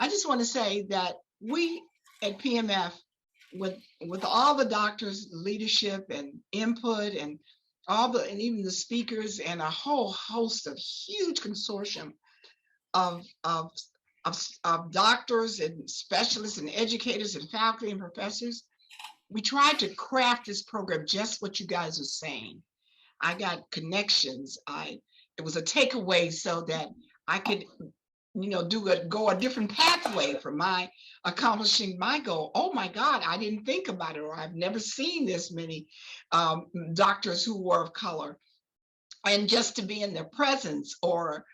just want to say that we at PMF, with all the doctors, leadership and input, and and even the speakers and a whole host of huge consortium of of of doctors and specialists and educators and faculty and professors, we tried to craft this program just what you guys are saying. I got connections. It was a takeaway so that I could, go a different pathway for my accomplishing my goal. Oh my God, I didn't think about it, or I've never seen this many doctors who were of color, and just to be in their presence, or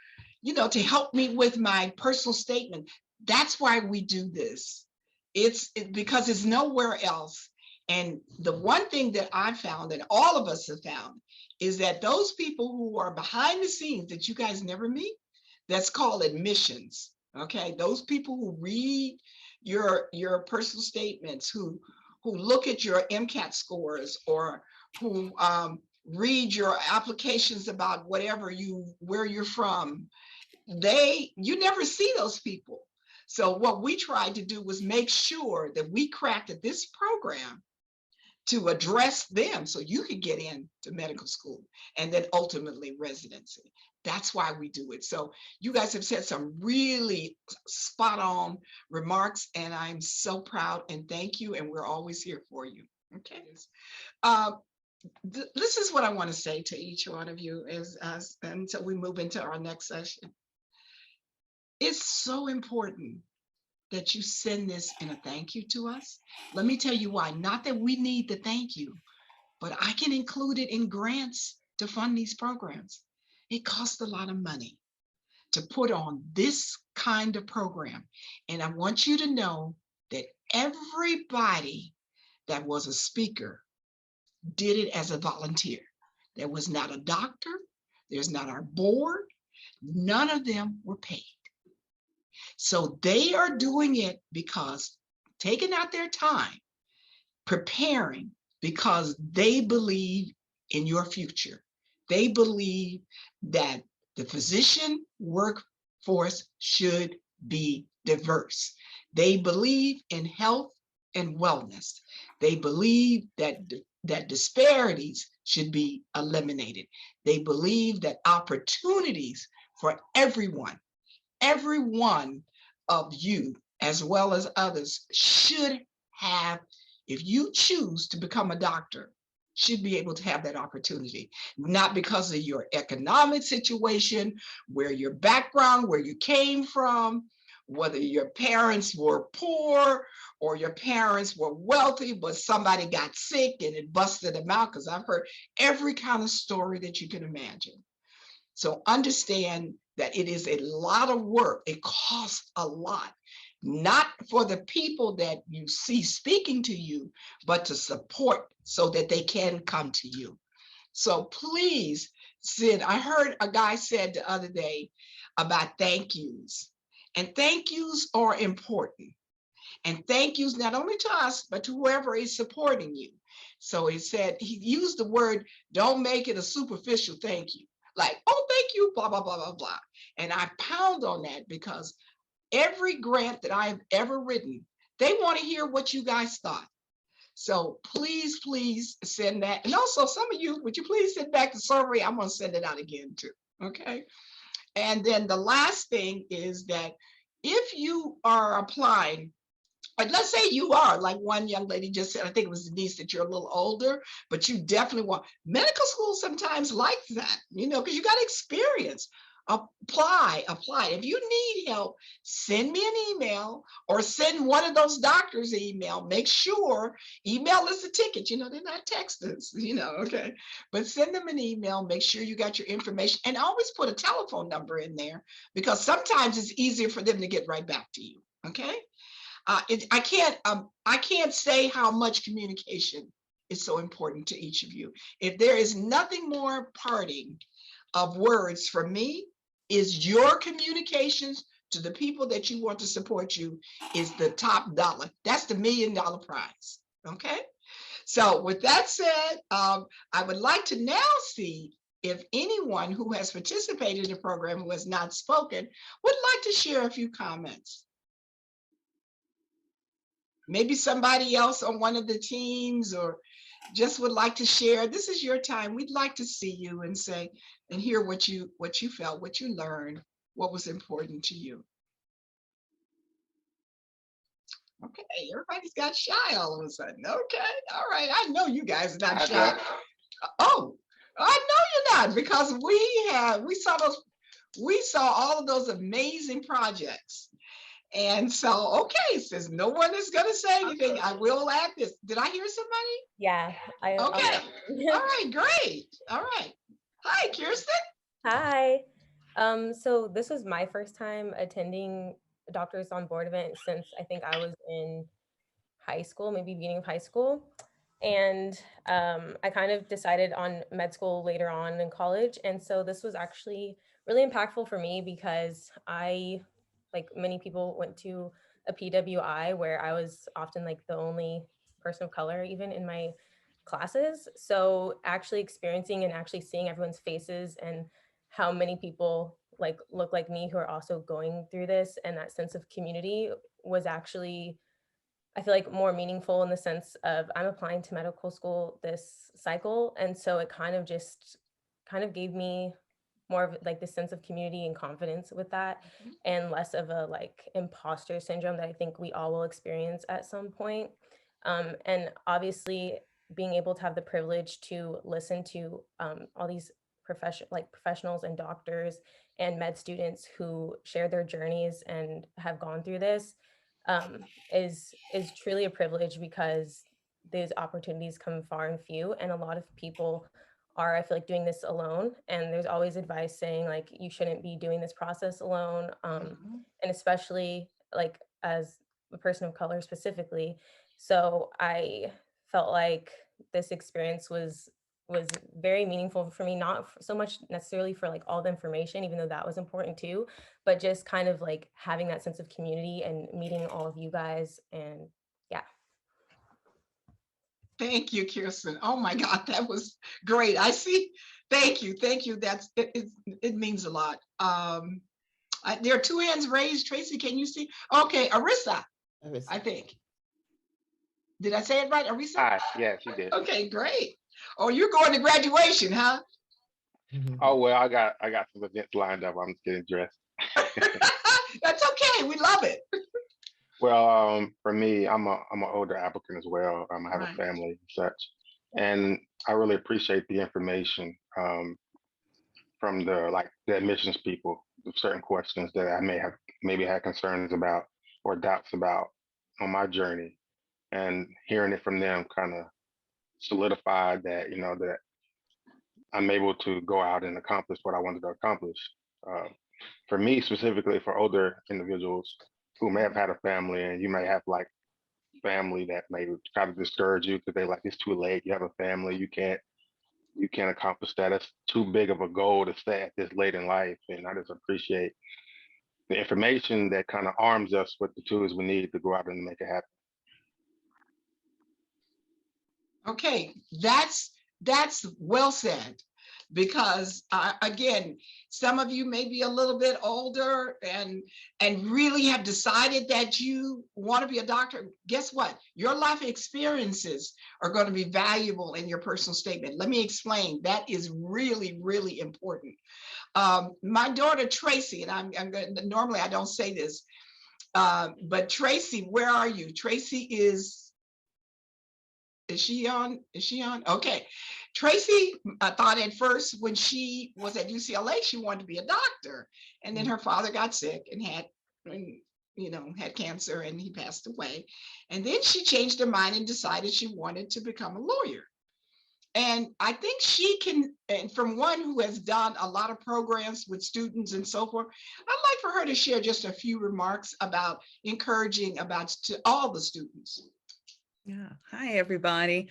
to help me with my personal statement. That's why we do this. Because it's nowhere else. And the one thing that I found, and all of us have found, is that those people who are behind the scenes that you guys never meet, that's called admissions. Okay, those people who read your personal statements, who look at your MCAT scores, or who read your applications about where you're from, you never see those people. So what we tried to do was make sure that we crafted this program to address them so you could get into medical school and then ultimately residency. That's why we do it. So you guys have said some really spot on remarks, and I'm so proud, and thank you. And we're always here for you. Okay. This is what I want to say to each one of you until we move into our next session. It's so important that you send this in a thank you to us. Let me tell you why. Not that we need the thank you, but I can include it in grants to fund these programs. It costs a lot of money to put on this kind of program. And I want you to know that everybody that was a speaker did it as a volunteer. There was not a doctor, there's not our board, none of them were paid. So they are doing it because taking out their time, preparing, because they believe in your future. They believe that the physician workforce should be diverse. They believe in health and wellness. They believe that disparities should be eliminated. They believe that opportunities for everyone of you, as well as others, should have, if you choose to become a doctor, should be able to have that opportunity, not because of your economic situation, where your background, where you came from, whether your parents were poor or your parents were wealthy, but somebody got sick and it busted them out, because I've heard every kind of story that you can imagine. So understand that it is a lot of work. It costs a lot, not for the people that you see speaking to you, but to support so that they can come to you. So please, Sid, I heard a guy said the other day about thank yous, and thank yous are important. And thank yous not only to us, but to whoever is supporting you. So he used the word, don't make it a superficial thank you. Like, oh, thank you, blah, blah, blah, blah, blah. And I pound on that because every grant that I've ever written, they want to hear what you guys thought. So please, please send that. And also some of you, would you please send back the survey? I'm going to send it out again too. Okay. And then the last thing is that if you are applying, but let's say you are, like one young lady just said, I think it was Denise, that you're a little older, but you definitely want, medical school sometimes like that, because you got experience. Apply. If you need help, send me an email or send one of those doctors an email. Make sure, email is a ticket, they're not text us, okay. But send them an email, make sure you got your information, and always put a telephone number in there, because sometimes it's easier for them to get right back to you, okay? I can't say how much communication is so important to each of you. If there is nothing more parting of words for me, is your communications to the people that you want to support you is the top dollar. That's the $1 million prize. Okay. So with that said, I would like to now see if anyone who has participated in the program who has not spoken would like to share a few comments. maybe somebody else on one of the teams or just would like to share, this is your time. We'd like to see you and say and hear what you felt, what you learned, what was important to you. Okay, everybody's got shy all of a sudden. Okay, all right. I know you guys are not shy. Oh, I know you're not, because we saw all of those amazing projects. And so, okay, since no one is going to say anything, I will add this. Did I hear somebody? Yeah. Okay. All right, great. All right. Hi, Kirsten. Hi. So this was my first time attending a Doctors on Board event since I think I was in high school, maybe beginning of high school. And I kind of decided on med school later on in college. And so this was actually really impactful for me because I, like many people, went to a PWI where I was often like the only person of color even in my classes. So actually experiencing and actually seeing everyone's faces and how many people like look like me who are also going through this, and that sense of community was actually, I feel like, more meaningful in the sense of I'm applying to medical school this cycle. And so it kind of gave me more of like the sense of community and confidence with that, and less of a like imposter syndrome that I think we all will experience at some point. And obviously being able to have the privilege to listen to all these professionals and doctors and med students who share their journeys and have gone through this is truly a privilege, because these opportunities come far and few, and a lot of people are, I feel like, doing this alone. And there's always advice saying like you shouldn't be doing this process alone, and especially like as a person of color specifically. So I felt like this experience was very meaningful for me, not so much necessarily for like all the information, even though that was important too, but just kind of like having that sense of community and meeting all of you guys. And yeah. Thank you, Kirsten. Oh my God, that was great. I see. Thank you. Thank you. It means a lot. There are two hands raised. Tracy, can you see? Okay, Arissa, I think. Did I say it right, Arissa? Hi, yes, you did. Okay, great. Oh, you're going to graduation, huh? Oh well, I got some events lined up. I'm just getting dressed. That's okay. We love it. Well, for me, I'm an older applicant as well. I have Right. a family and such, and I really appreciate the information from the admissions people. Certain questions that I may have maybe had concerns about or doubts about on my journey, and hearing it from them kind of solidified that that I'm able to go out and accomplish what I wanted to accomplish. Uh, for me, specifically for older individuals who may have had a family, and you may have like family that may try to discourage you because they like it's too late. You have a family, you can't accomplish that. It's too big of a goal to set at this late in life. And I just appreciate the information that kind of arms us with the tools we need to go out and make it happen. Okay, that's well said, because again, some of you may be a little bit older and really have decided that you want to be a doctor. Guess what? Your life experiences are going to be valuable in your personal statement. Let me explain. That is really, really important. My daughter Tracy, and I'm going. Normally I don't say this, but Tracy, where are you? Tracy is she on? Is she on? Okay. Tracy thought at first when she was at UCLA, she wanted to be a doctor. And then her father got sick and had cancer, and he passed away. And then she changed her mind and decided she wanted to become a lawyer. And I think she can, and from one who has done a lot of programs with students and so forth, I'd like for her to share just a few remarks about encouraging about to all the students. Yeah. Hi, everybody.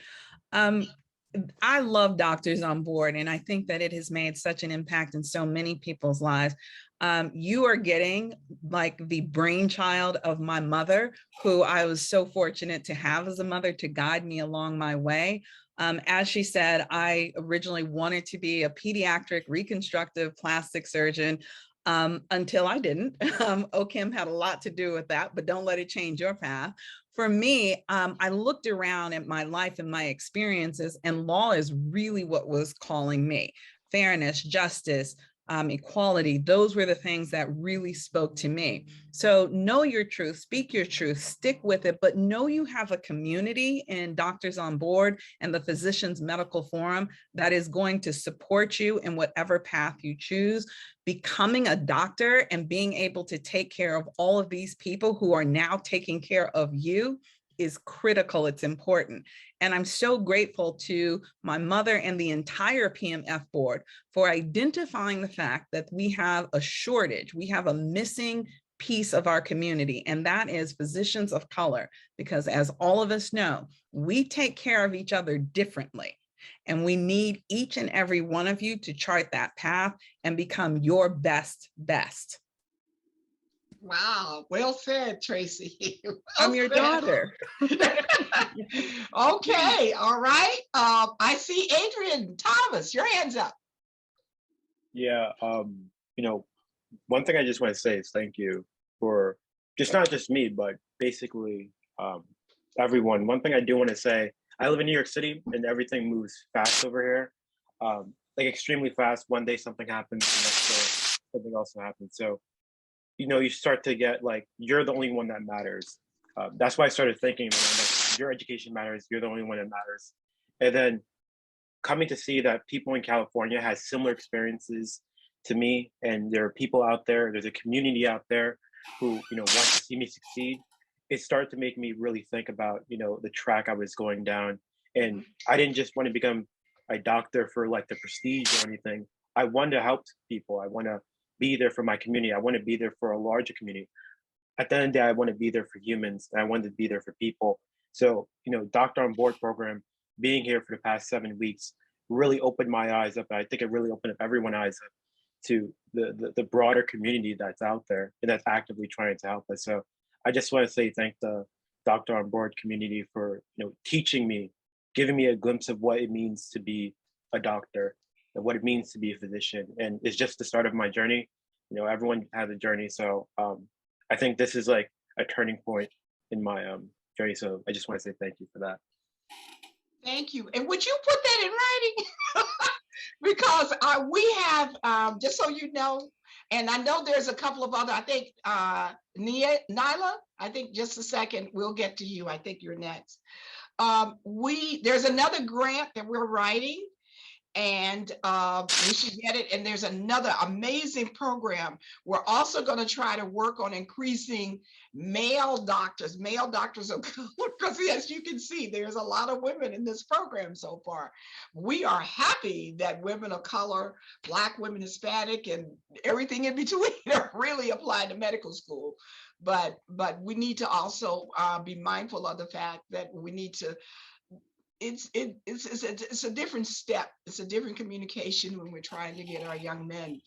I love Doctors on Board, and I think that it has made such an impact in so many people's lives. You are getting like the brainchild of my mother, who I was so fortunate to have as a mother to guide me along my way. As she said, I originally wanted to be a pediatric reconstructive plastic surgeon. until I didn't. OChem had a lot to do with that, but don't let it change your path. For me, I looked around at my life and my experiences, and law is really what was calling me. Fairness, justice, equality, those were the things that really spoke to me. So know your truth, speak your truth, stick with it, but know you have a community in Doctors on Board and the Physicians Medical Forum that is going to support you in whatever path you choose. Becoming a doctor and being able to take care of all of these people who are now taking care of you is critical. It's important. And I'm so grateful to my mother and the entire PMF board for identifying the fact that we have a shortage, we have a missing piece of our community, and that is physicians of color. Because as all of us know, we take care of each other differently. And we need each and every one of you to chart that path and become your best. Wow, well said, Tracy. I'm your daughter. Okay, all right. I see Adrian Thomas, your hands up. Yeah, one thing I just want to say is thank you for not just me, but basically everyone. One thing I do want to say, I live in New York City and everything moves fast over here, like extremely fast. One day something happens, the next day something else happens. So, you start to get like, you're the only one that matters. That's why I started thinking, like, your education matters, you're the only one that matters. And then coming to see that people in California had similar experiences to me, and there are people out there, there's a community out there who, want to see me succeed. It started to make me really think about, the track I was going down. And I didn't just want to become a doctor for like the prestige or anything. I want to help people. I want to be there for my community. I want to be there for a larger community. At the end of the day, I want to be there for humans, and I want to be there for people. So, Doctor on Board program, being here for the past 7 weeks really opened my eyes up. I think it really opened up everyone's eyes up to the broader community that's out there and that's actively trying to help us. So I just want to say thank the Doctor on Board community for teaching me, giving me a glimpse of what it means to be a doctor and what it means to be a physician. And it's just the start of my journey. Everyone has a journey. So I think this is like a turning point in my journey. So I just want to say thank you for that. Thank you. And would you put that in writing? Because we have, just so you know, and I know there's a couple of other, I think Nyla, I think just a second, we'll get to you. I think you're next. There's another grant that we're writing, and we should get it. And there's another amazing program. We're also going to try to work on increasing male doctors of color, because as you can see, there's a lot of women in this program so far. We are happy that women of color, Black women, Hispanic, and everything in between are really applying to medical school. But we need to also be mindful of the fact that we need to, it's a different step. It's a different communication when we're trying to get our young men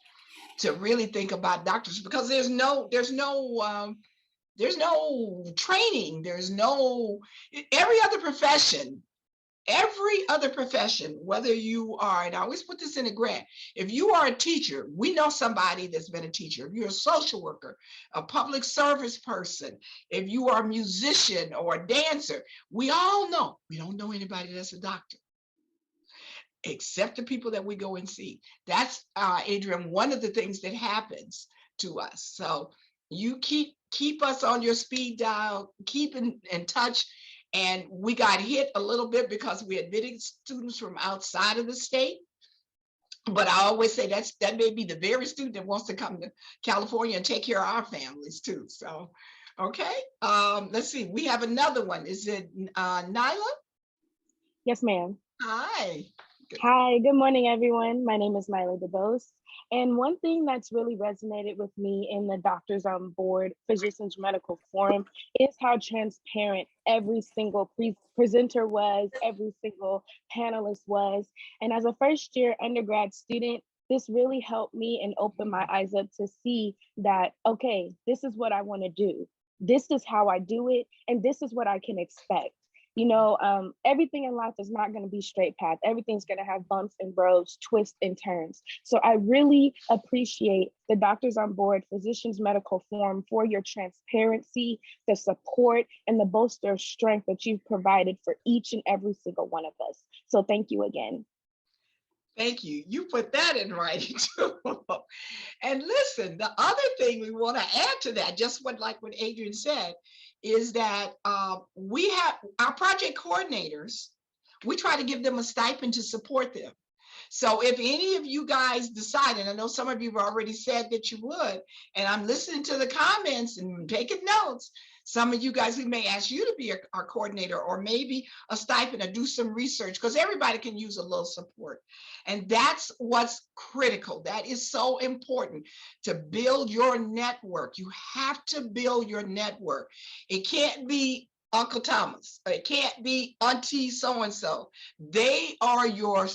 to really think about doctors, because there's no training. There's no, every other profession, whether you are, and I always put this in a grant, if you are a teacher, we know somebody that's been a teacher. If you're a social worker, a public service person, if you are a musician or a dancer, we all know, we don't know anybody that's a doctor, except the people that we go and see. That's, Adrian, one of the things that happens to us. So you keep us on your speed dial, keep in touch. And we got hit a little bit because we admitted students from outside of the state. But I always say that may be the very student that wants to come to California and take care of our families too. So, okay, let's see. We have another one. Is it Nyla? Yes, ma'am. Hi. Hi, good morning, everyone. My name is Nyla DeBose. And one thing that's really resonated with me in the Doctors on Board Physicians Medical Forum is how transparent every single presenter was, every single panelist was. And as a first-year undergrad student, this really helped me and opened my eyes up to see that, okay, this is what I want to do. This is how I do it, and this is what I can expect. Everything in life is not going to be straight path. Everything's going to have bumps and roads, twists and turns. So I really appreciate the Doctors on Board Physicians Medical Forum for your transparency, the support, and the bolster of strength that you've provided for each and every single one of us. So thank you again. Thank you. You put that in writing too. And listen, the other thing we want to add to that, just what Adrian said, is that we have our project coordinators. We try to give them a stipend to support them. So if any of you guys decide, and I know some of you have already said that you would, and I'm listening to the comments and taking notes, some of you guys, we may ask you to be our coordinator, or maybe a stipend, or do some research, because everybody can use a little support. And that's what's critical. That is so important, to build your network. You have to build your network. It can't be Uncle Thomas. It can't be Auntie so-and-so. They are your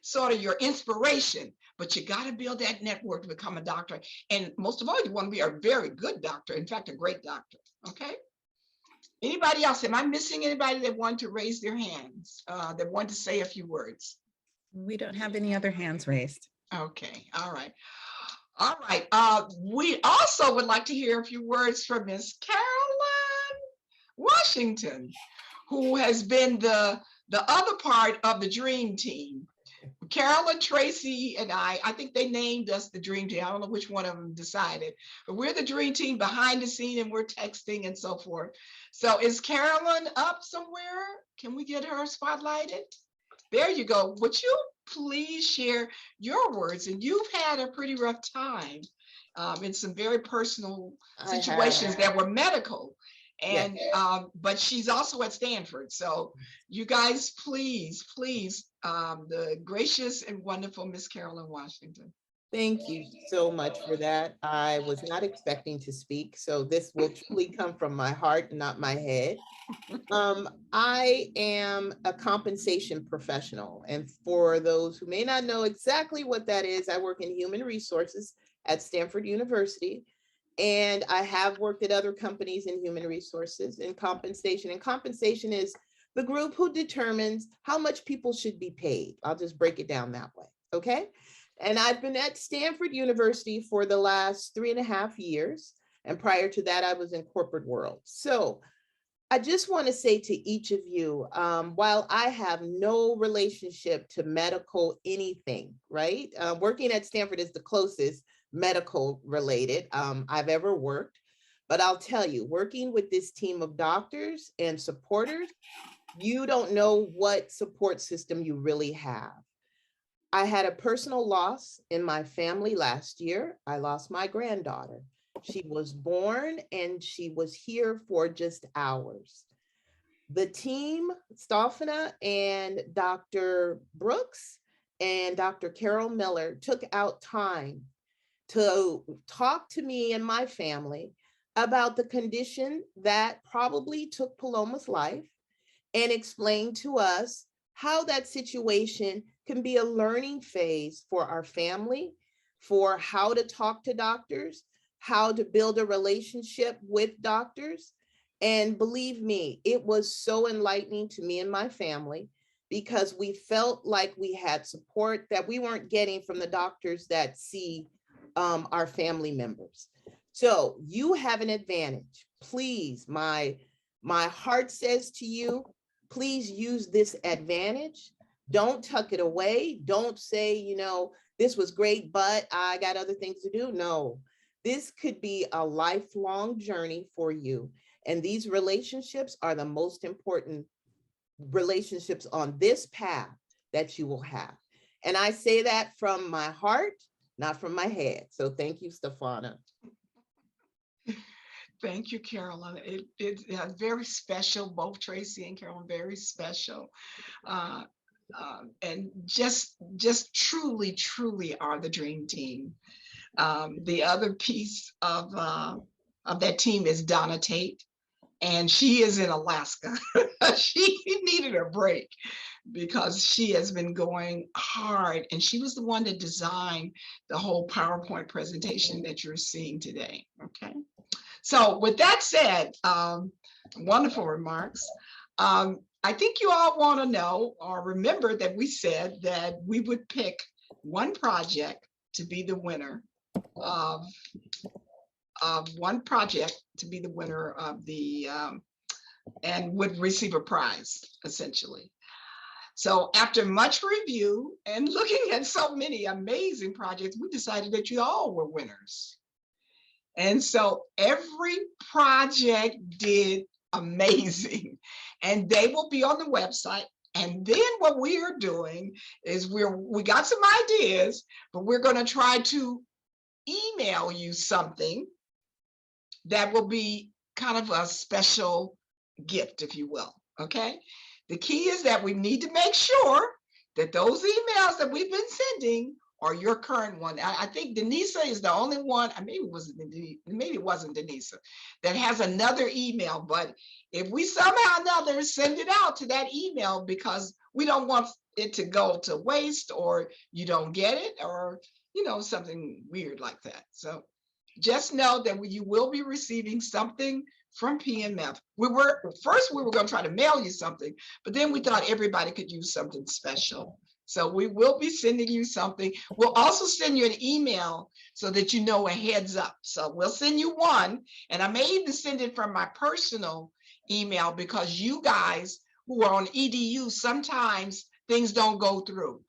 sort of your inspiration, but you got to build that network to become a doctor. And most of all, you want to be a very good doctor. In fact, a great doctor. Okay. Anybody else? Am I missing anybody that want to raise their hands, that want to say a few words? We don't have any other hands raised. Okay. All right. All right. We also would like to hear a few words from Miss Carolyn Washington, who has been the other part of the dream team. Carolyn, Tracy, and I think they named us the dream team. I don't know which one of them decided, but we're the dream team behind the scene, and we're texting and so forth. So is Carolyn up somewhere? Can we get her spotlighted? There you go. Would you please share your words? And you've had a pretty rough time in some very personal situations that were medical. And but she's also at Stanford. So you guys, please, the gracious and wonderful Miss Carolyn Washington. Thank you so much for that. I was not expecting to speak, so this will truly come from my heart, not my head. I am a compensation professional, and for those who may not know exactly what that is, I work in human resources at Stanford University. And I have worked at other companies in human resources and compensation. And compensation is the group who determines how much people should be paid. I'll just break it down that way, okay? And I've been at Stanford University for the last 3.5 years. And prior to that, I was in corporate world. So I just want to say to each of you, while I have no relationship to medical anything, right? Working at Stanford is the closest medical related I've ever worked. But I'll tell you, working with this team of doctors and supporters, you don't know what support system you really have. I had a personal loss in my family last year. I lost my granddaughter. She was born and she was here for just hours. The team, Stefana and Dr. Brooks and Dr. Carol Miller, took out time to talk to me and my family about the condition that probably took Paloma's life, and explain to us how that situation can be a learning phase for our family, for how to talk to doctors, how to build a relationship with doctors. And believe me, it was so enlightening to me and my family, because we felt like we had support that we weren't getting from the doctors that see our family members. So you have an advantage. Please, my heart says to you, please use this advantage. Don't tuck it away. Don't say, this was great, but I got other things to do. No, this could be a lifelong journey for you. And these relationships are the most important relationships on this path that you will have. And I say that from my heart, not from my head. So thank you, Stefana. Thank you, Carolyn. It's very special. Both Tracy and Carolyn, very special. And just truly are the dream team. The other piece of that team is Donna Tate, and she is in Alaska. She needed a break because she has been going hard, and she was the one that designed the whole PowerPoint presentation that you're seeing today. Okay. So with that said, wonderful remarks. I think you all want to know or remember that we said that we would pick one project to be the winner of one project to be the winner of the and would receive a prize essentially. So after much review and looking at so many amazing projects, we decided that you all were winners. And so every project did amazing, and they will be on the website. And then what we are doing is we got some ideas, but we're going to try to email you something that will be kind of a special gift, if you will. Okay. The key is that we need to make sure that those emails that we've been sending are your current one. I think Denisa is the only one, maybe it wasn't Denisa, that has another email. But if we somehow or another send it out to that email, because we don't want it to go to waste, or you don't get it, or something weird like that. So just know that you will be receiving something from PMF. First we were going to try to mail you something, but then we thought everybody could use something special. So we will be sending you something. We'll also send you an email so that you know a heads up. So we'll send you one, and I may even send it from my personal email, because you guys who are on EDU, sometimes things don't go through.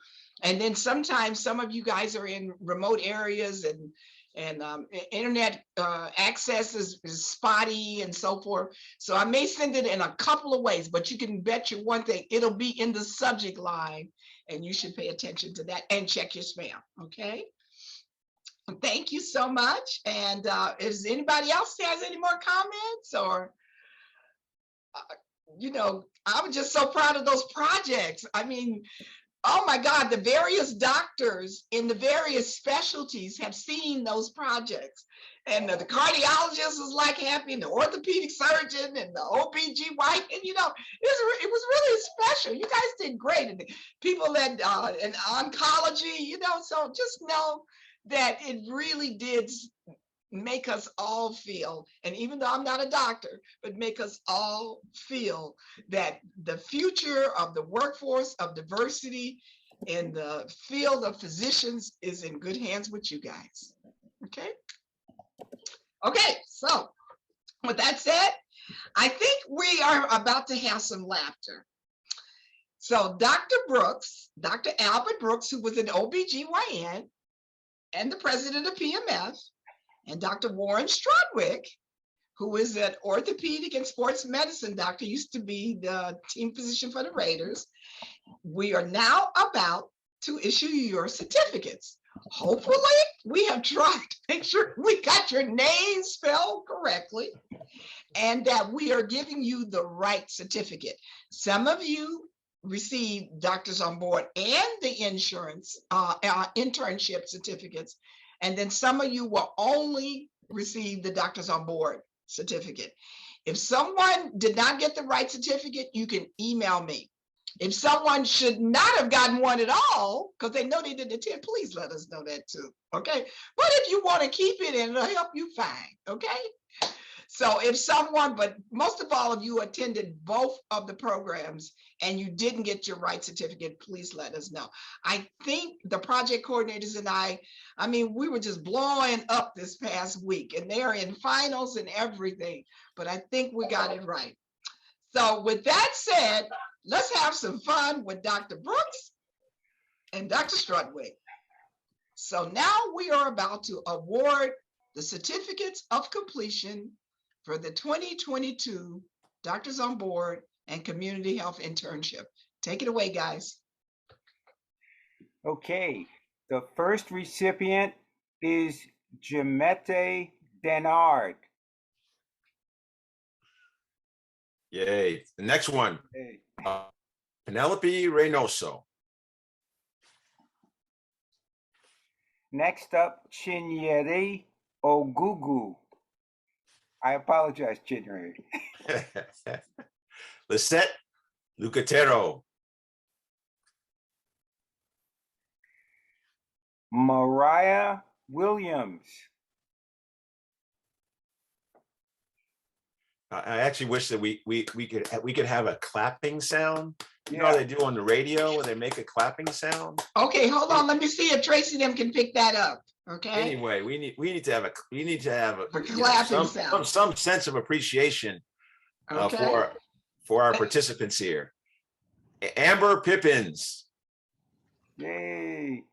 And then sometimes some of you guys are in remote areas, and internet access is spotty and so forth. So I may send it in a couple of ways, but you can bet you one thing, it'll be in the subject line, and you should pay attention to that and check your spam. Okay. Thank you so much. And is anybody else has any more comments, or, I was just so proud of those projects. I mean, oh my God, the various doctors in the various specialties have seen those projects. And the cardiologist was like happy, and the orthopedic surgeon and the OBGYN, it was really special. You guys did great. And the people that in oncology, so just know that it really did make us all feel, and even though I'm not a doctor, but make us all feel that the future of the workforce of diversity in the field of physicians is in good hands with you guys. Okay, so with that said, I think we are about to have some laughter. So Dr. Albert Brooks, who was an OBGYN and the president of PMF, and Dr. Warren Strodwick, who is an orthopedic and sports medicine doctor, used to be the team physician for the Raiders. We are now about to issue your certificates. Hopefully, we have tried to make sure we got your name spelled correctly, and that we are giving you the right certificate. Some of you received Doctors on Board and the insurance internship certificates. And then some of you will only receive the Doctors on Board certificate. If someone did not get the right certificate, you can email me. If someone should not have gotten one at all, because they know they didn't attend, please let us know that too, okay? But if you want to keep it and it'll help you, fine, okay? So if someone, but most of all of you attended both of the programs and you didn't get your right certificate, please let us know. I think the project coordinators and I mean, we were just blowing up this past week, and they're in finals and everything, but I think we got it right. So with that said, let's have some fun with Dr. Brooks and Dr. Strudwick. So now we are about to award the certificates of completion for the 2022 Doctors on Board and Community Health Internship. Take it away, guys. Okay, the first recipient is Jamette Denard. Yay. The next one, Hey. Penelope Reynoso. Next up, Chinyere Ogugu. I apologize, Chinyere. Lisette Lucatero. Mariah Williams. I actually wish that we could have a clapping sound. You know Yeah. how they do on the radio where they make a clapping sound. Okay, hold on. Let me see if Tracy them can pick that up. Okay. Anyway, we need to have a clapping sound. some sense of appreciation Okay. for our participants here. Amber Pippins. Yay.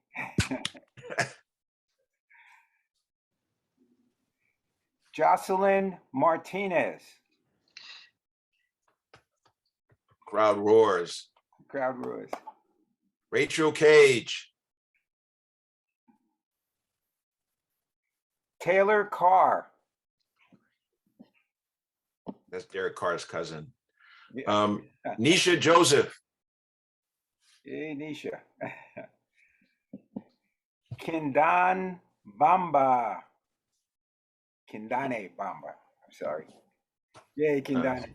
Jocelyn Martinez. Crowd roars. Crowd roars. Rachel Cage. Taylor Carr. That's Derek Carr's cousin. Yeah. Nisha Joseph. Hey, Nisha. Kindan Bamba. Kindane Bamba. I'm sorry. Yay, Kindane.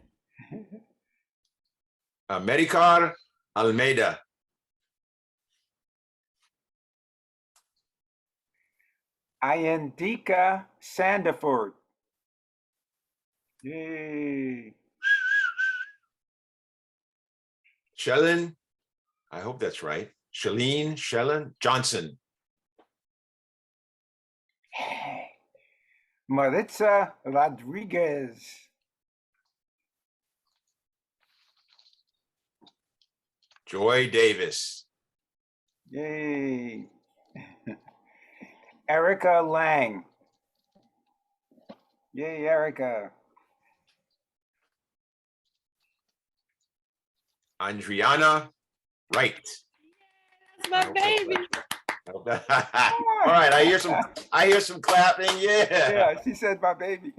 Medicar Almeida. Ayendika Sandiford. Yay. Shellen, I hope that's right. Shellen Johnson. Maritza Rodriguez. Joy Davis. Yay. Erica Lang. Yay, Erica. Andriana Wright. That's my baby. All right, I hear some clapping. Yeah. Yeah, she said my baby.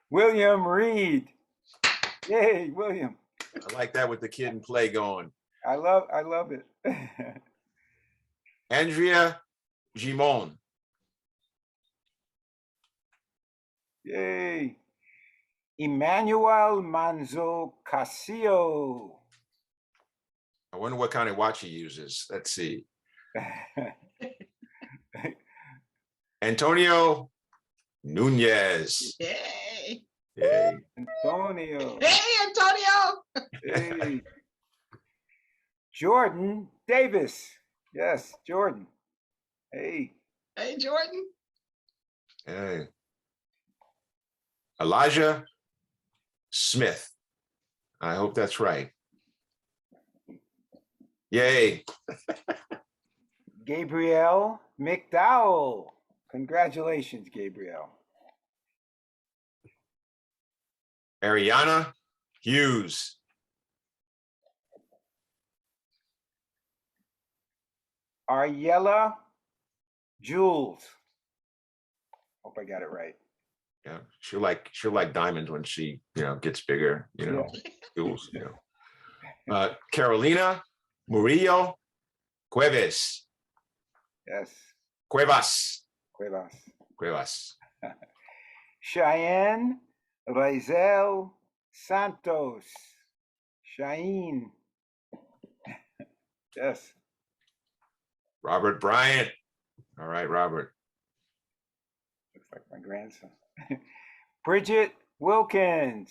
William Reed. Yay, William. I like that with the kid and play going. I love it. Andrea Gimon. Yay. Emmanuel Manzo Castillo. I wonder what kind of watch he uses. Let's see. Antonio Nunez. Yay. Yay. Antonio. Hey, Antonio. Hey. Jordan Davis. Yes, Jordan. Hey. Hey, Jordan. Hey. Elijah Smith. I hope that's right. Yay. Gabrielle McDowell. Congratulations, Gabrielle. Ariana Hughes. Ariella Jules. Hope I got it right. Yeah, she'll like diamonds when she gets bigger. Jules. Carolina Murillo Cuevas. Yes. Cuevas. Cheyenne Razel Santos. Cheyenne. Yes. Robert Bryant. All right, Robert. Looks like my grandson. Bridget Wilkins.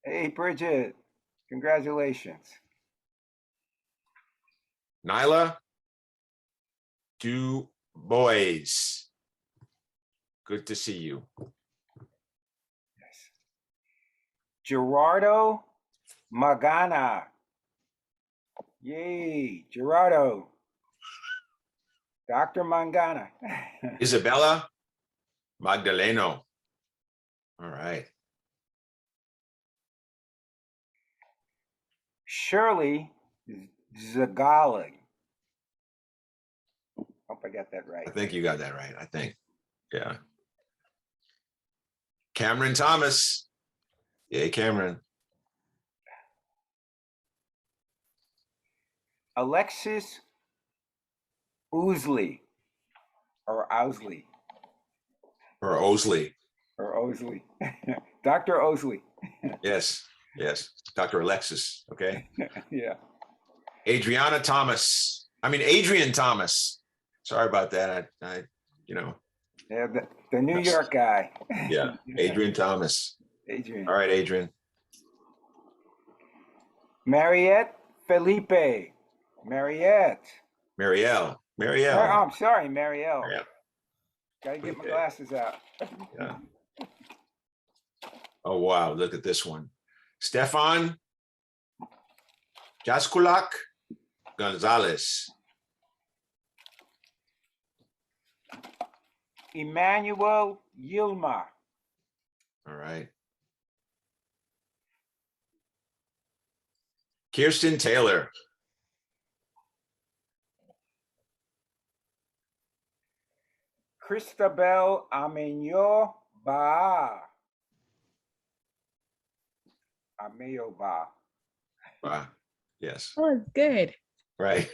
Hey, Bridget. Congratulations. Nyla Du Bois. Good to see you. Yes. Gerardo Magana. Yay, Gerardo. Dr. Mangana. Isabella Magdaleno. All right. Shirley Zagali. Hope I got that right. I think you got that right. I think. Yeah. Cameron Thomas. Yay, Cameron. Alexis Ousley. Or Ousley. Or Osley. Or Osley. Dr. Osley. Yes. Dr. Alexis. Okay. Yeah. Adrian Thomas. Sorry about that. I Yeah, the New York guy. Yeah, Adrian Thomas. Adrian. All right, Adrian. Mariette Felipe. Mariette. Marielle. Oh, Marielle. I'm sorry, Marielle. Marielle. Gotta get my Okay. glasses out. Yeah. Oh, wow. Look at this one. Stefan Jaskulak Gonzalez. Emmanuel Yilma. All right. Kirsten Taylor. Christabel Amenyo Ba. Ameyo Ba. Wow. Yes. Oh, it's good. Right.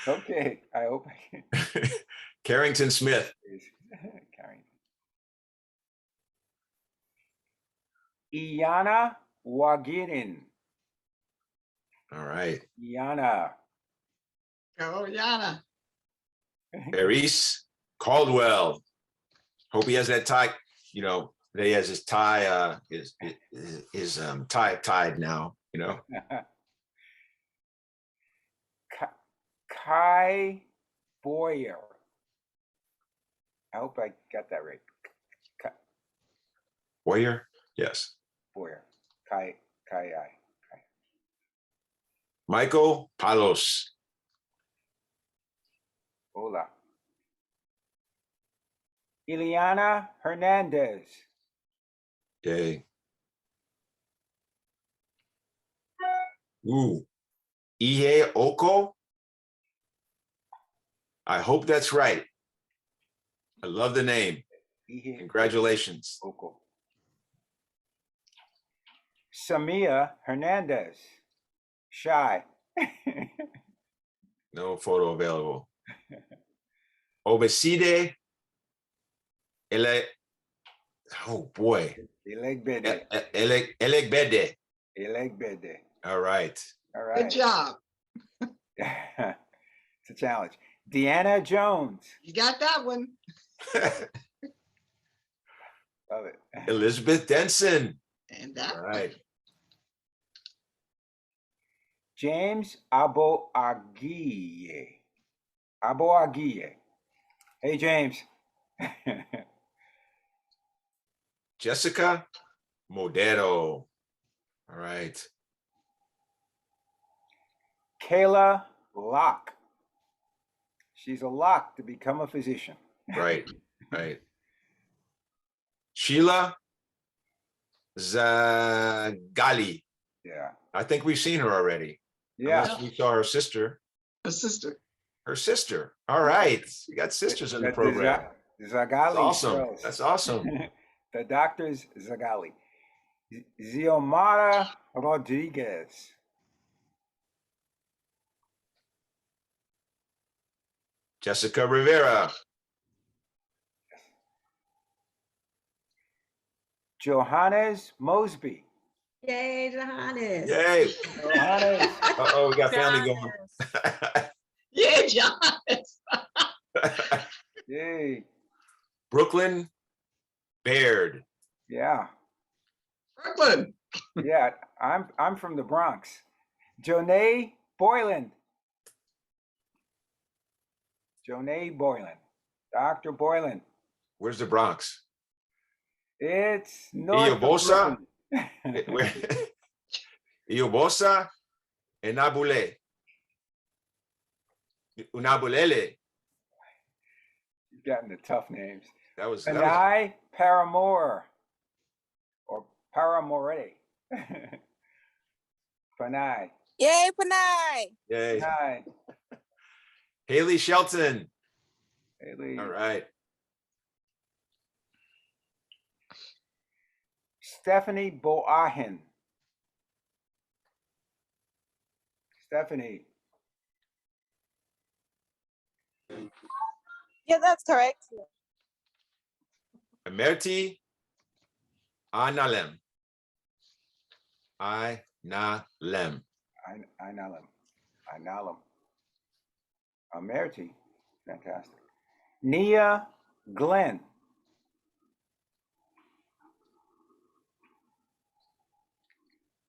Okay, I hope I can. Carrington Smith. Carrying. Iana Wagirin. All right. Iana. Oh, Yana. Maurice Caldwell. Hope he has that tie, you know, that he has his tie, his tie tied now, you know. Kai Boyer. I hope I got that right. Warrior? Yes. Boyer. Kai. Michael Palos. Hola. Ileana Hernandez. Okay. Ooh. Ihe Oko. I hope that's right. I love the name. Ihe Congratulations. Oko. Samia Hernandez. Shy. No photo available. Obeside Ele. Oh boy. Elegbede. Elegbede. Elegbede. All right. All Good right. job. It's a challenge. Deanna Jones. You got that one. Love it. Elizabeth Denson. And that All right. James Aboagiye. Aboagiye. Hey, James. Jessica Modero. All right. Kayla Locke. She's a lock to become a physician. Right. Right. Sheila Zagali. Yeah. I think we've seen her already. Yeah. Unless we saw her sister. a sister. Her sister. All right. You got sisters in the program. Zagali. That's awesome. girls. That's awesome. The doctor's Zagali. Xiomara Rodriguez. Jessica Rivera. Johannes Mosby. Yay, Johannes. Yay. Johannes. Uh-oh, we got family going. Yeah, John. Yay. Brooklyn Baird. Yeah. Brooklyn. Yeah. I'm from the Bronx. Jonae Boylan. Jonae Boylan. Dr. Boylan. Where's the Bronx? It's north of Iobosa? Brooklyn. Iobosa and Nabule. Unabulele. You've gotten the tough names. That was Panay Paramore. Or Paramore. Panay. Yay, Panay. yay. Panay. Haley Shelton. Haley. All right. Stephanie Boahin. Stephanie. Yeah, that's correct. Emerti Analem. Ainalem. Inalam. Meriti. Fantastic. Nia Glenn.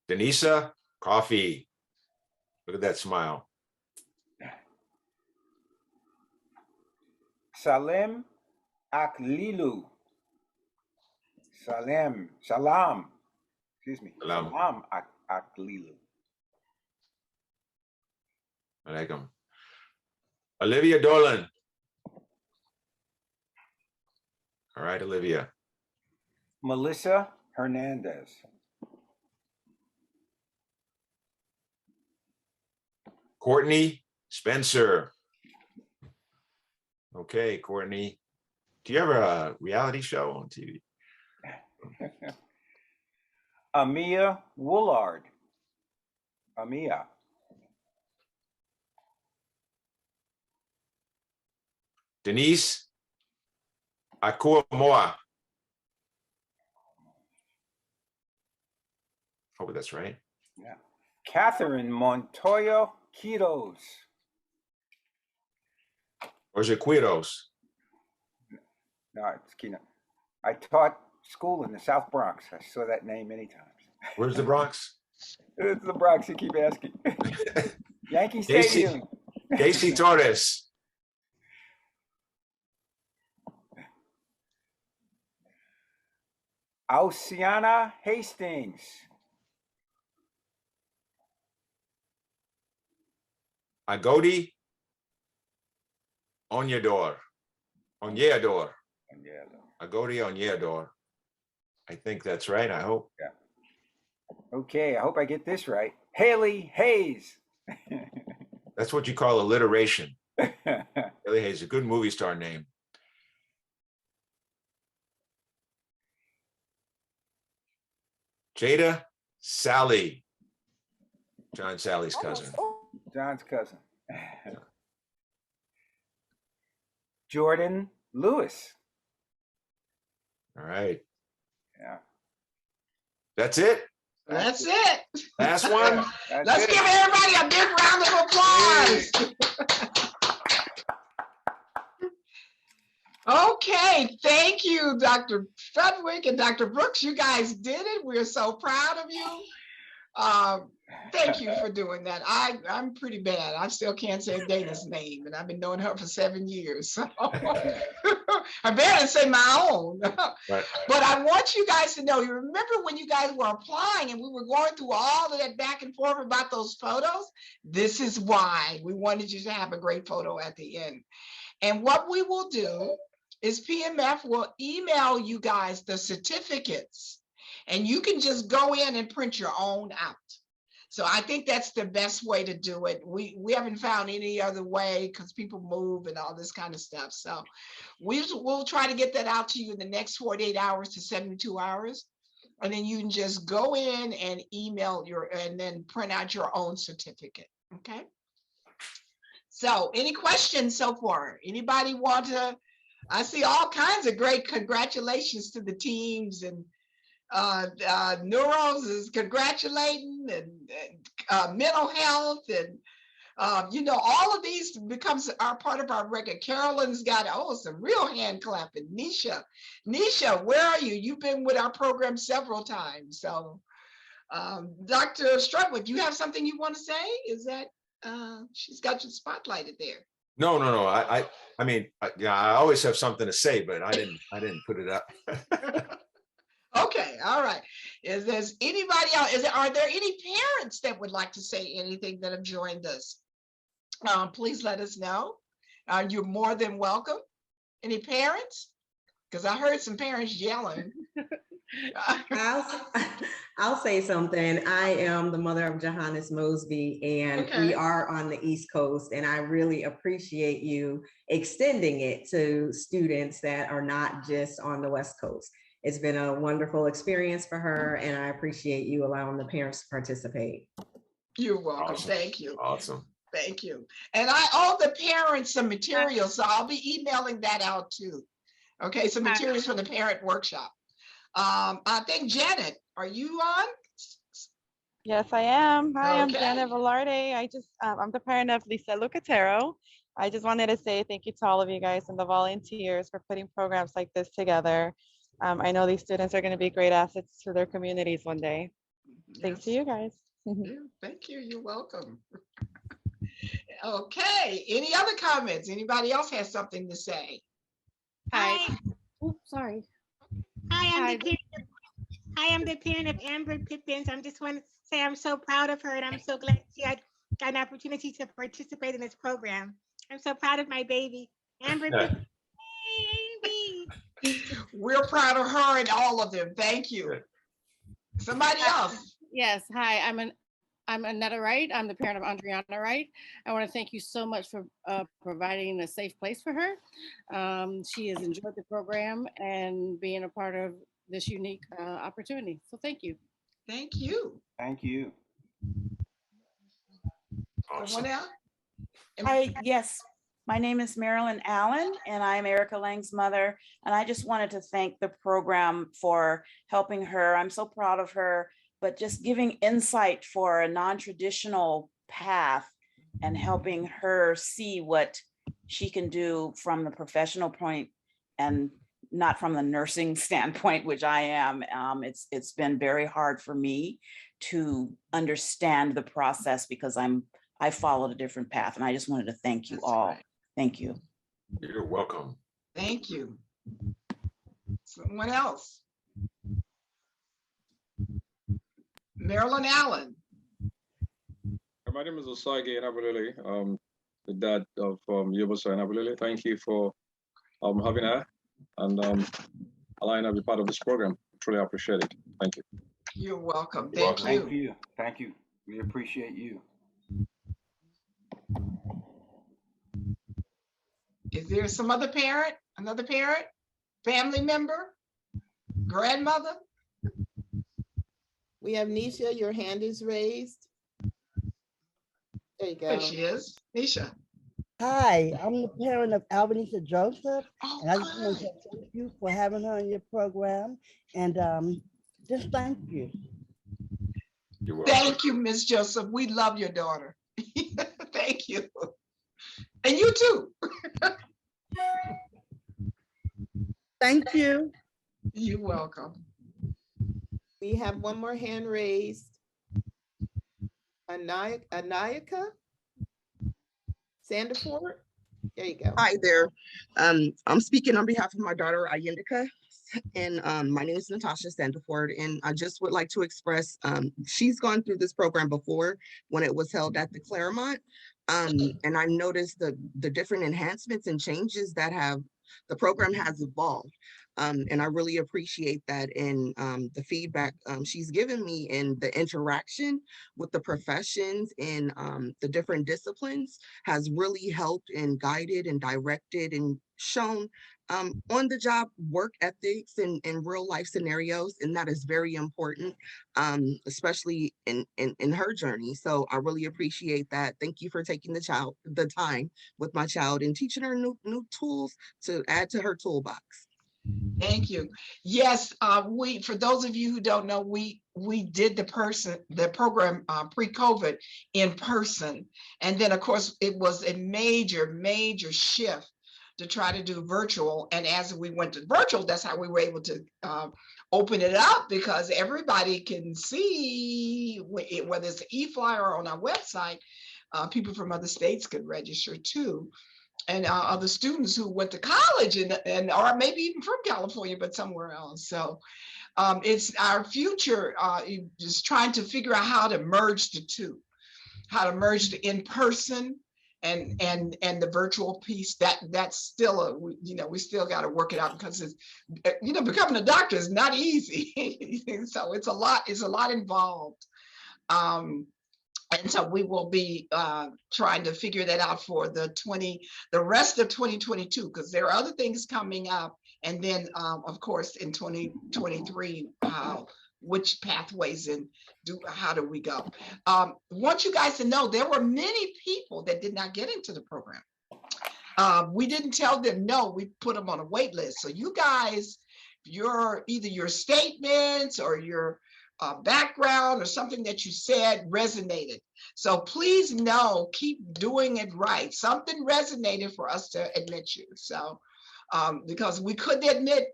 Denisa, coffee. Look at that smile. Salem Aklilu. Salam. Excuse me. Salam. Salam Aklilu. Alaikum. Olivia Dolan. All right, Olivia. Melissa Hernandez. Courtney Spencer. Okay, Courtney. Do you have a reality show on TV? Amia Woolard. Amia. Denise Akuamoa. Hope that's right. Yeah. Catherine Montoya Quiros. Or is it Quiros? No, it's Kino. I taught school in the South Bronx. I saw that name many times. Where's the Bronx? It's the Bronx, you keep asking. Yankee Casey, Stadium. Casey Torres. Ausiana Hastings. Agodi Onyador. Onyador. Agodi Onyador. I think that's right, I hope. Yeah. Okay, I hope I get this right. Haley Hayes. That's what you call alliteration. Haley Hayes, a good movie star name. Jada Sally. John Sally's cousin. John's cousin. Jordan Lewis. All right. Yeah. That's it. That's it. Last one. Let's give everybody a big round of applause. Okay, thank you, Dr. Frederick and Dr. Brooks. You guys did it. We're so proud of you. Thank you for doing that. I'm pretty bad. I still can't say Dana's name, and I've been knowing her for 7 years. So I barely say my own. Right. But I want you guys to know, you remember when you guys were applying and we were going through all of that back and forth about those photos? This is why we wanted you to have a great photo at the end. And what we will do is PMF will email you guys the certificates, and you can just go in and print your own out. So I think that's the best way to do it. We haven't found any other way because people move and all this kind of stuff. So we'll try to get that out to you in the next 48 hours to 72 hours. And then you can just go in and email and then print out your own certificate. Okay. So any questions so far? Anybody want to? I see all kinds of great congratulations to the teams, and Neuros is congratulating, and mental health, and all of these becomes our part of our record. Carolyn's got some real hand clapping. Nisha, where are you? You've been with our program several times. So Dr. Strudwick, you have something you want to say? Is that she's got you spotlighted there? No. I mean, I always have something to say, but I didn't put it up. Okay, all right. Is there anybody else? Are there any parents that would like to say anything that have joined us? Please let us know. You're more than welcome. Any parents? Because I heard some parents yelling. I'll say something. I am the mother of Johannes Mosby, and we are on the East Coast, and I really appreciate you extending it to students that are not just on the West Coast. It's been a wonderful experience for her, and I appreciate you allowing the parents to participate. You're welcome. Awesome. Thank you. Awesome. Thank you. And I owe the parents some materials, so I'll be emailing that out too. Okay, some materials for the parent workshop. I think Janet, are you on? Yes, I am. Hi, I'm Okay. Janet Velarde. I'm the parent of Lisa Lucatero, I just wanted to say thank you to all of you guys and the volunteers for putting programs like this together. I know these students are going to be great assets to their communities one day. Thanks to Yes. you guys. Yeah, thank you. You're welcome. Okay. Any other comments? Anybody else has something to say? Hi. Oops, sorry. Hi, I'm the parent of Amber Pippins. I just want to say I'm so proud of her and I'm so glad she had got an opportunity to participate in this program. I'm so proud of my baby, Amber Pippins. We're proud of her and all of them. Thank you. Somebody else. Yes, hi, I'm Annetta Wright. I'm the parent of Andriana Wright. I want to thank you so much for providing a safe place for her. She has enjoyed the program and being a part of this unique opportunity. So thank you. Thank you. Thank you. Someone else? Hi, yes. My name is Marilyn Allen, and I'm Erica Lang's mother. And I just wanted to thank the program for helping her. I'm so proud of her, but just giving insight for a non-traditional path and helping her see what she can do from the professional point and not from the nursing standpoint, which I am. It's been very hard for me to understand the process because I followed a different path, and I just wanted to thank you all. Right. Thank you. You're welcome. Thank you. Someone else? Marilyn Allen. My name is Osage Nabulele, the dad of Yobosa Nabulele. Thank you for having her and allowing her to be part of this program. Truly appreciate it. Thank you. You're welcome. Thank you. Thank you. We appreciate you. Is there some other parent, another parent, family member, grandmother? We have Nisha, your hand is raised. There you go. There she is, Nisha. Hi, I'm the parent of Albanesa Joseph, and I just want to thank you for having her on your program, and just thank you. Thank you, Miss Joseph. We love your daughter. Thank you. And you too. Thank you. You're welcome. We have one more hand raised. Anayaka Sandiford. There you go. Hi there. I'm speaking on behalf of my daughter Ayindika, and my name is Natasha Sandiford, and I just would like to express she's gone through this program before when it was held at the Claremont, and I noticed the different enhancements and changes that the program has evolved. And I really appreciate that in the feedback she's given me, and the interaction with the professions and the different disciplines has really helped and guided and directed and shown on the job work ethics and real life scenarios. And that is very important, especially in her journey. So I really appreciate that. Thank you for taking the time with my child and teaching her new tools to add to her toolbox. Thank you. Yes, for those of you who don't know, we did the program pre-COVID in person, and then of course it was a major shift to try to do virtual. And as we went to virtual, that's how we were able to open it up, because everybody can see, whether it's an e-flyer on our website, people from other states could register too. And other students who went to college and or maybe even from California, but somewhere else. So it's our future, just trying to figure out how to merge the two, how to merge the in-person and the virtual piece. That's still we still got to work it out, because it's, becoming a doctor is not easy. So it's a lot involved. And so we will be trying to figure that out for the rest of 2022, because there are other things coming up. And then, of course, in 2023, which pathways and how do we go? Want you guys to know there were many people that did not get into the program. We didn't tell them no, we put them on a wait list. So you guys, either your statements or your background or something that you said resonated. So please know, keep doing it right. Something resonated for us to admit you. So because we couldn't admit,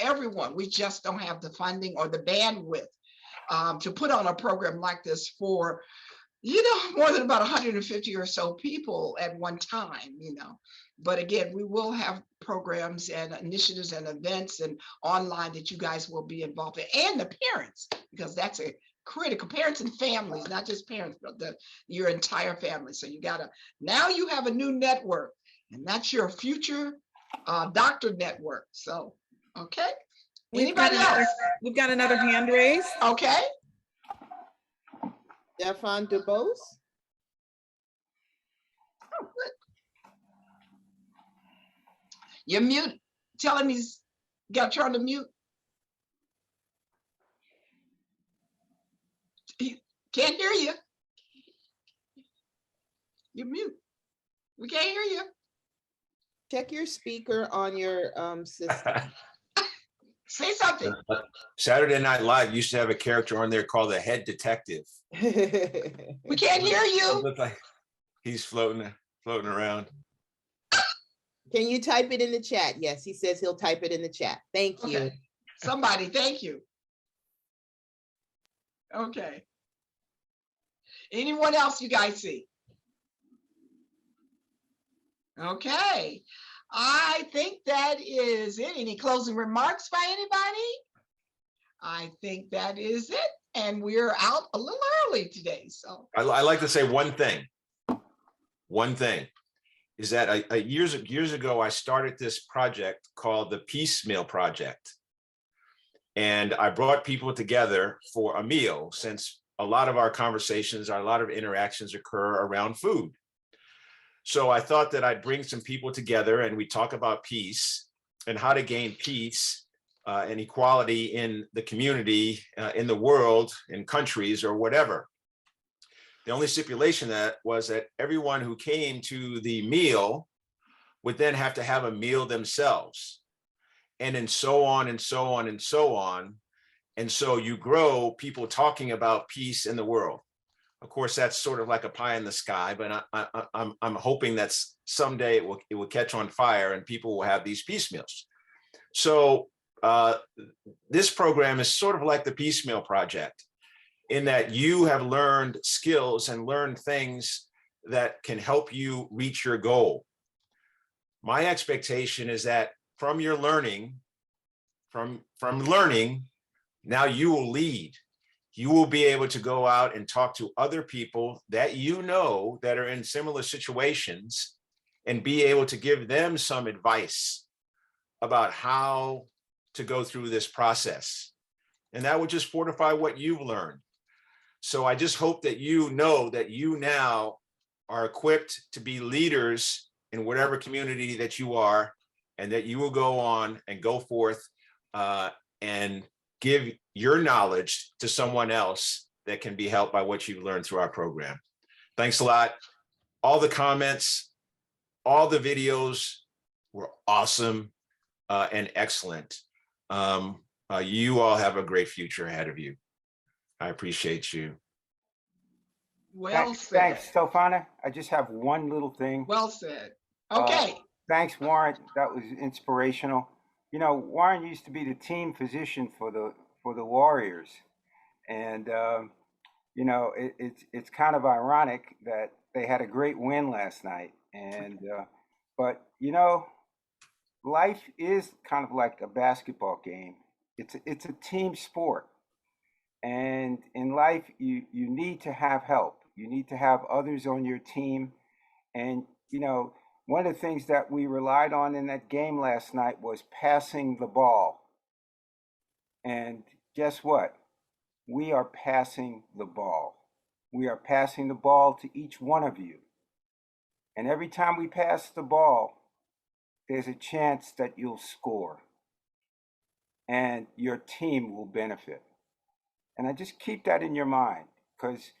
everyone, we just don't have the funding or the bandwidth to put on a program like this for, more than about 150 or so people at one time, But again, we will have programs and initiatives and events and online that you guys will be involved in, and the parents, because that's a critical, parents and families, not just parents, but your entire family. So now you have a new network, and that's your future doctor network. So, okay. Anybody else? We've got another hand raised. Okay. Stefan DeBose. You're mute. Tell him he's got to turn to mute. He can't hear you. You're mute. We can't hear you. Check your speaker on your system. Say something. Saturday Night Live used to have a character on there called the head detective. We can't hear you. Look like he's floating around. Can you type it in the chat? Yes, he says he'll type it in the chat. Thank you. Okay. Somebody, thank you. Okay. Anyone else you guys see? Okay. I think that is it. Any closing remarks by anybody? I think that is it. And we're out a little early today. So I like to say one thing. One thing is that years ago, I started this project called the Piecemeal Project. And I brought people together for a meal, since a lot of our conversations, a lot of interactions occur around food. So I thought that I'd bring some people together and we talk about peace and how to gain peace and equality in the community, in the world, in countries or whatever. The only stipulation that was that everyone who came to the meal would then have to have a meal themselves, and then so on and so on and so on. And so you grow people talking about peace in the world. Of course, that's sort of like a pie in the sky, but I'm hoping that someday it will catch on fire and people will have these peace meals. So this program is sort of like the Piecemeal Project, in that you have learned skills and learned things that can help you reach your goal. My expectation is that from your learning, from learning, now you will lead. You will be able to go out and talk to other people that that are in similar situations and be able to give them some advice about how to go through this process. And that would just fortify what you've learned. So I just hope that you know that you now are equipped to be leaders in whatever community that you are, and that you will go on and go forth and give your knowledge to someone else that can be helped by what you've learned through our program. Thanks a lot. All the comments, all the videos were awesome and excellent. You all have a great future ahead of you. I appreciate you. Well said. Thanks, Stefana. I just have one little thing. Well said. Okay. Thanks, Warren. That was inspirational. Warren used to be the team physician for the Warriors, and it's kind of ironic that they had a great win last night. And but life is kind of like a basketball game. It's a team sport, and in life you need to have help. You need to have others on your team, and one of the things that we relied on in that game last night was passing the ball. And guess what? We are passing the ball. We are passing the ball to each one of you. And every time we pass the ball, there's a chance that you'll score and your team will benefit. And I just keep that in your mind, because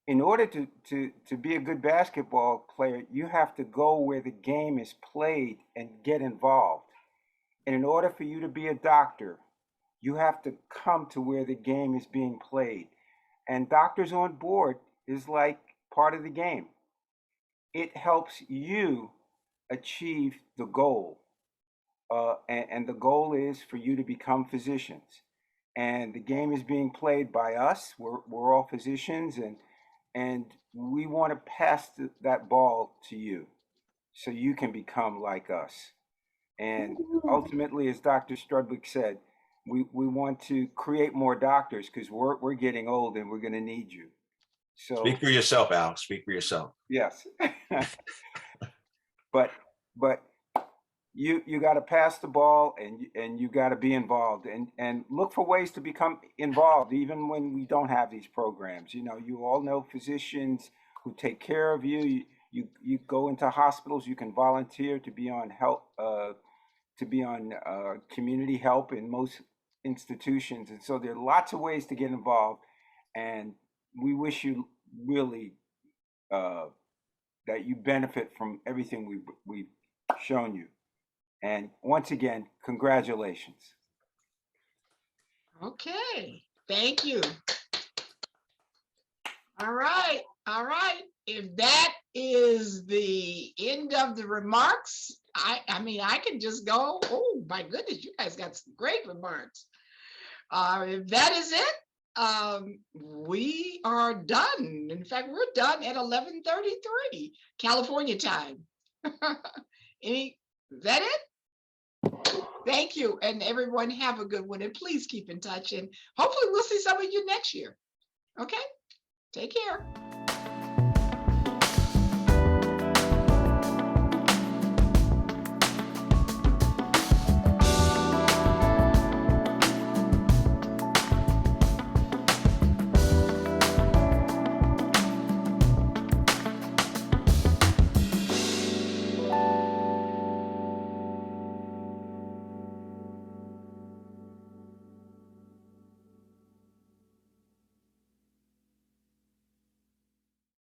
in order to be a good basketball player, you have to go where the game is played and get involved. And in order for you to be a doctor, You have to come to where the game is being played. And Doctors on Board is like part of the game. It helps you achieve the goal. And the goal is for you to become physicians. And the game is being played by us. We're all physicians, and we want to pass that ball to you so you can become like us. And ultimately, as Dr. Strudwick said, we want to create more doctors because we're getting old and we're going to need you. So Speak for yourself, Al. Speak for yourself. yes, but you got to pass the ball, and you got to be involved, and look for ways to become involved even when we don't have these programs. You know, you all know physicians who take care of you. You go into hospitals, you can volunteer to be on community help in most institutions, and so there are lots of ways to get involved, and we wish you really that you benefit from everything we've shown you. And once again, congratulations. Okay, thank you. All right, all right. If that is the end of the remarks, I mean, I can just go, oh my goodness, you guys got some great remarks. If that is it, we are done. In fact, we're done at 11:33 California time. Is that it? Thank you, and everyone have a good one, and please keep in touch, and hopefully we'll see some of you next year. Okay, take care.